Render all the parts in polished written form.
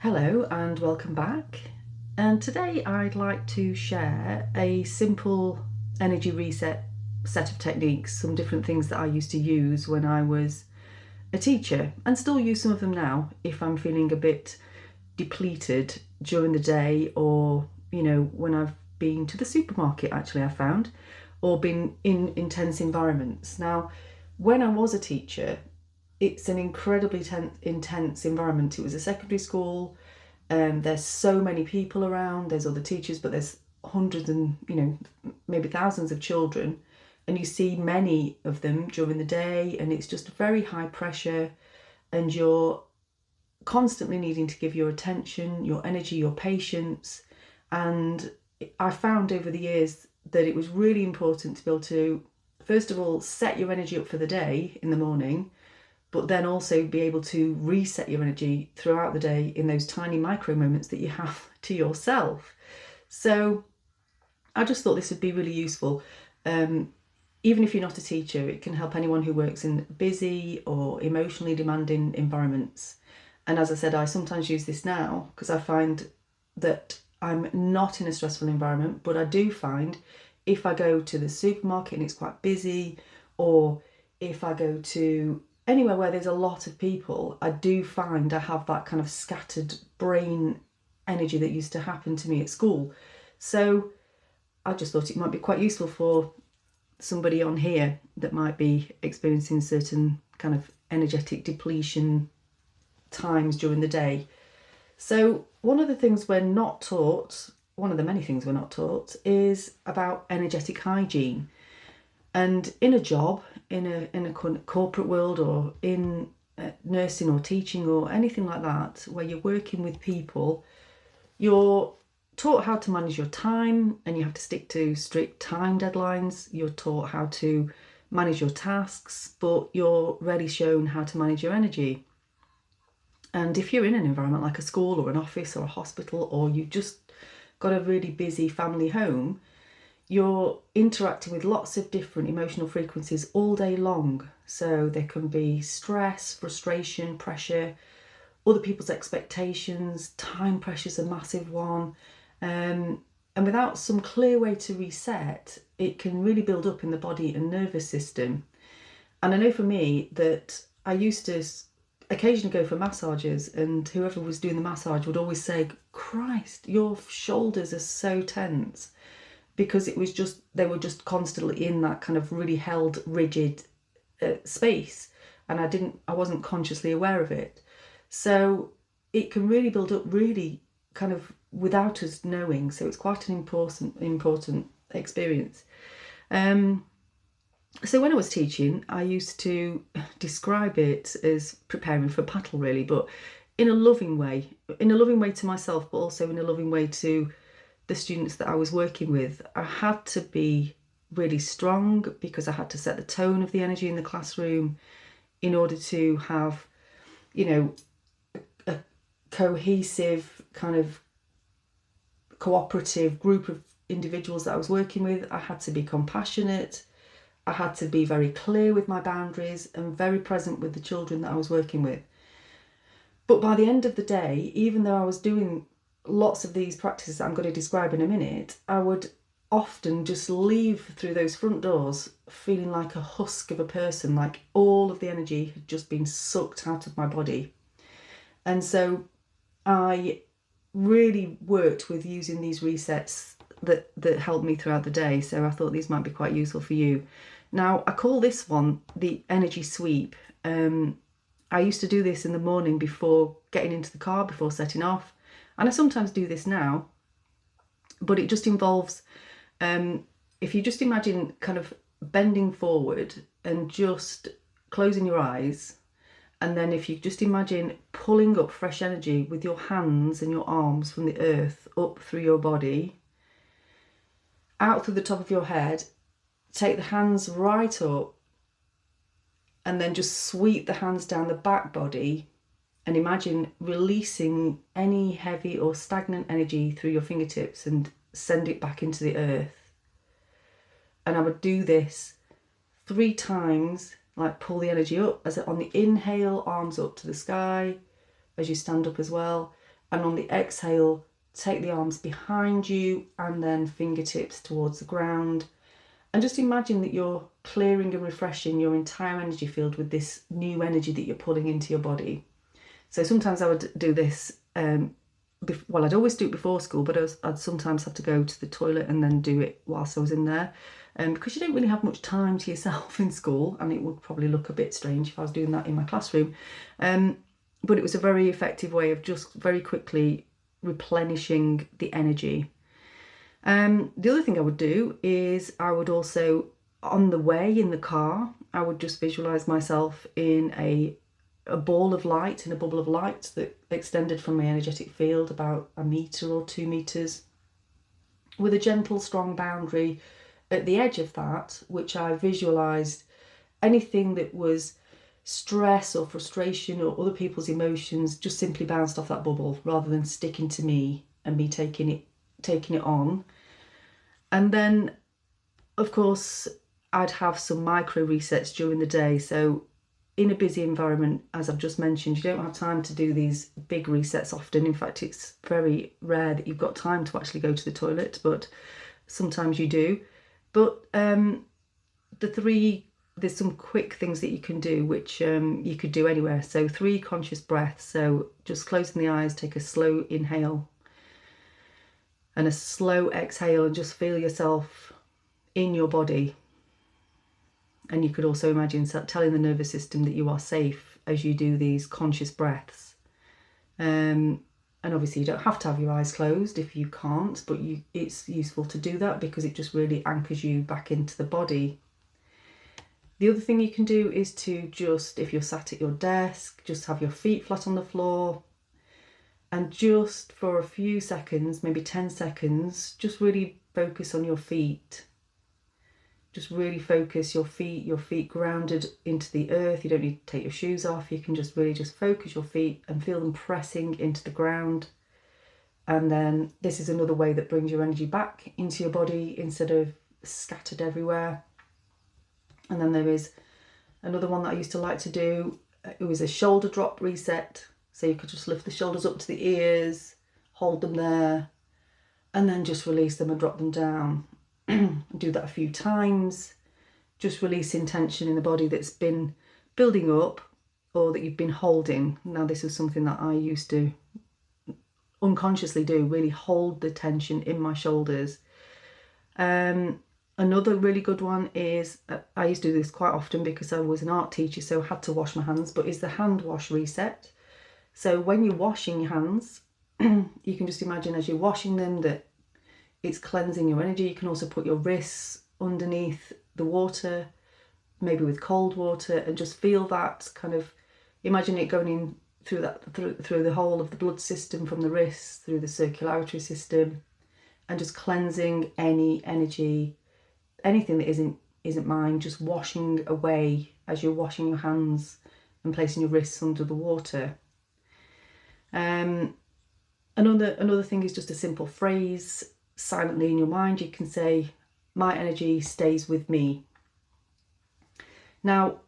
Hello and welcome back. And today I'd like to share a simple energy reset set of techniques, some different things that I used to use when I was a teacher and still use some of them now if I'm feeling a bit depleted during the day, or when I've been to the supermarket, actually I found, or been in intense environments. Now, when I was a teacher, it's an incredibly intense environment. It was a secondary school. There's so many people around. There's other teachers, but there's hundreds and maybe thousands of children, and you see many of them during the day, and it's just very high pressure, and you're constantly needing to give your attention, your energy, your patience. And I found over the years that it was really important to be able to, first of all, set your energy up for the day in the morning, but then also be able to reset your energy throughout the day in those tiny micro moments that you have to yourself. So I just thought this would be really useful. Even if you're not a teacher, it can help anyone who works in busy or emotionally demanding environments. And as I said, I sometimes use this now because I find that I'm not in a stressful environment, but I do find if I go to the supermarket and it's quite busy, or if I go to anywhere where there's a lot of people, I do find I have that kind of scattered brain energy that used to happen to me at school. So I just thought it might be quite useful for somebody on here that might be experiencing certain kind of energetic depletion times during the day. So one of the things we're not taught, one of the many things we're not taught, is about energetic hygiene. And in a job, in a corporate world, or in nursing or teaching or anything like that, where you're working with people, you're taught how to manage your time, and you have to stick to strict time deadlines. You're taught how to manage your tasks, but you're rarely shown how to manage your energy. And if you're in an environment like a school or an office or a hospital, or you've just got a really busy family home, you're interacting with lots of different emotional frequencies all day long. So there can be stress, frustration, pressure, other people's expectations. Time pressure's a massive one. And without some clear way to reset, it can really build up in the body and nervous system. And I know for me that I used to occasionally go for massages, and whoever was doing the massage would always say, "Christ, your shoulders are so tense," because they were just constantly in that kind of really held, rigid space, and I wasn't consciously aware of it. So it can really build up really kind of without us knowing. So it's quite an important experience. So when I was teaching, I used to describe it as preparing for battle, really, but in a loving way to myself, but also in a loving way to the students that I was working with. I had to be really strong because I had to set the tone of the energy in the classroom in order to have, a cohesive, kind of cooperative group of individuals that I was working with. I had to be compassionate. I had to be very clear with my boundaries and very present with the children that I was working with. But by the end of the day, even though I was doing lots of these practices that I'm going to describe in a minute, I would often just leave through those front doors feeling like a husk of a person, like all of the energy had just been sucked out of my body. And so I really worked with using these resets that helped me throughout the day. So I thought these might be quite useful for you. Now, I call this one the energy sweep. I used to do this in the morning before getting into the car, before setting off. And I sometimes do this now, but it just involves, if you just imagine kind of bending forward and just closing your eyes, and then if you just imagine pulling up fresh energy with your hands and your arms from the earth up through your body, out through the top of your head, take the hands right up, and then just sweep the hands down the back body, and imagine releasing any heavy or stagnant energy through your fingertips and send it back into the earth. And I would do this 3 times, like pull the energy up as on the inhale, arms up to the sky as you stand up as well. And on the exhale, take the arms behind you and then fingertips towards the ground. And just imagine that you're clearing and refreshing your entire energy field with this new energy that you're pulling into your body. So sometimes I would do this, well, I'd always do it before school, but I'd sometimes have to go to the toilet and then do it whilst I was in there. Because you don't really have much time to yourself in school, and it would probably look a bit strange if I was doing that in my classroom. But it was a very effective way of just very quickly replenishing the energy. The other thing I would do is I would also, on the way in the car, I would just visualise myself in a ball of light, in a bubble of light that extended from my energetic field about 1 metre or 2 metres, with a gentle, strong boundary at the edge of that, which I visualised anything that was stress or frustration or other people's emotions just simply bounced off that bubble rather than sticking to me and me taking it on. And then, of course, I'd have some micro resets during the day. So in a busy environment, as I've just mentioned, you don't have time to do these big resets often. In fact, it's very rare that you've got time to actually go to the toilet, but sometimes you do. But there's some quick things that you can do, which you could do anywhere. So 3 conscious breaths. So just closing the eyes, take a slow inhale and a slow exhale, and just feel yourself in your body. And you could also imagine telling the nervous system that you are safe as you do these conscious breaths. And obviously you don't have to have your eyes closed if you can't, but it's useful to do that because it just really anchors you back into the body. The other thing you can do is to just, if you're sat at your desk, just have your feet flat on the floor, and just for a few seconds, maybe 10 seconds, just really focus on your feet. Just really focus your feet grounded into the earth. You don't need to take your shoes off. You can just really just focus your feet and feel them pressing into the ground. And then this is another way that brings your energy back into your body instead of scattered everywhere. And then there is another one that I used to like to do. It was a shoulder drop reset. So you could just lift the shoulders up to the ears, hold them there, and then just release them and drop them down. Do that a few times. Just releasing tension in the body that's been building up or that you've been holding. Now, this is something that I used to unconsciously do, really hold the tension in my shoulders. Another really good one is, I used to do this quite often because I was an art teacher, so I had to wash my hands, but is the hand wash reset. So when you're washing your hands, you can just imagine as you're washing them that it's cleansing your energy. You can also put your wrists underneath the water, maybe with cold water, and just feel that kind of, imagine it going in through the whole of the blood system from the wrists, through the circulatory system, and just cleansing any energy, anything that isn't mine, just washing away as you're washing your hands and placing your wrists under the water. Another thing is just a simple phrase silently in your mind. You can say, my energy stays with me. Now,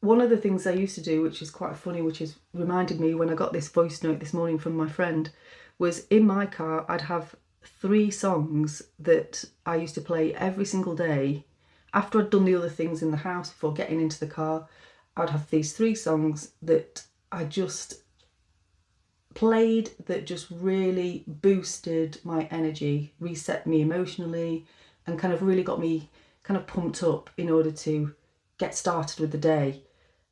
one of the things I used to do, which is quite funny, which has reminded me when I got this voice note this morning from my friend, was in my car I'd have 3 songs that I used to play every single day. After I'd done the other things in the house before getting into the car, I'd have these 3 songs that I just played that just really boosted my energy, reset me emotionally, and kind of really got me kind of pumped up in order to get started with the day.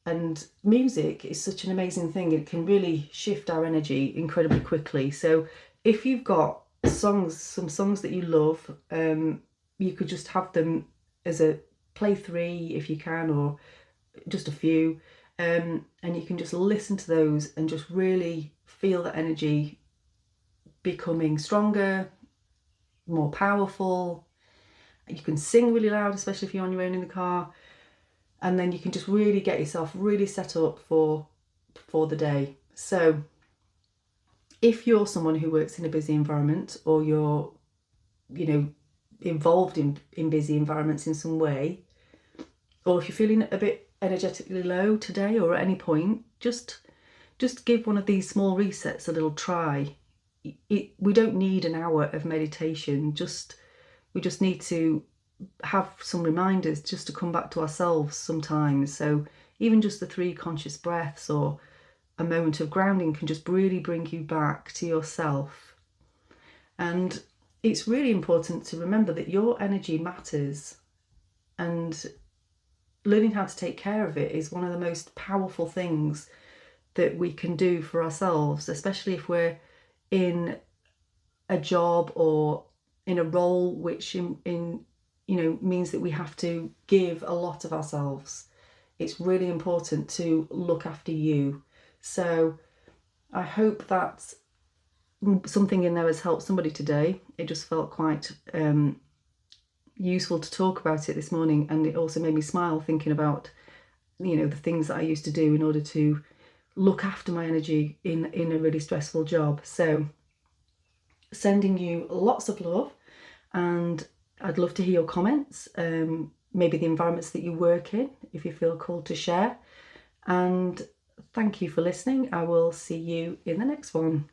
And music is such an amazing thing. It can really shift our energy incredibly quickly. So if you've got some songs that you love, you could just have them as a play 3 if you can, or just a few, and you can just listen to those and just really feel that energy becoming stronger, more powerful. You can sing really loud, especially if you're on your own in the car, and then you can just really get yourself really set up for the day. So if you're someone who works in a busy environment, or you're involved in busy environments in some way, or if you're feeling a bit energetically low today or at any point, just give one of these small resets a little try. we don't need an hour of meditation. We just need to have some reminders just to come back to ourselves sometimes. So even just the 3 conscious breaths or a moment of grounding can just really bring you back to yourself. And it's really important to remember that your energy matters, and learning how to take care of it is one of the most powerful things that we can do for ourselves, especially if we're in a job or in a role which means that we have to give a lot of ourselves. It's really important to look after you. So I hope that something in there has helped somebody today. It just felt quite useful to talk about it this morning, and it also made me smile thinking about the things that I used to do in order to look after my energy in a really stressful job. So sending you lots of love, and I'd love to hear your comments, maybe the environments that you work in, if you feel called to share. And thank you for listening. I will see you in the next one.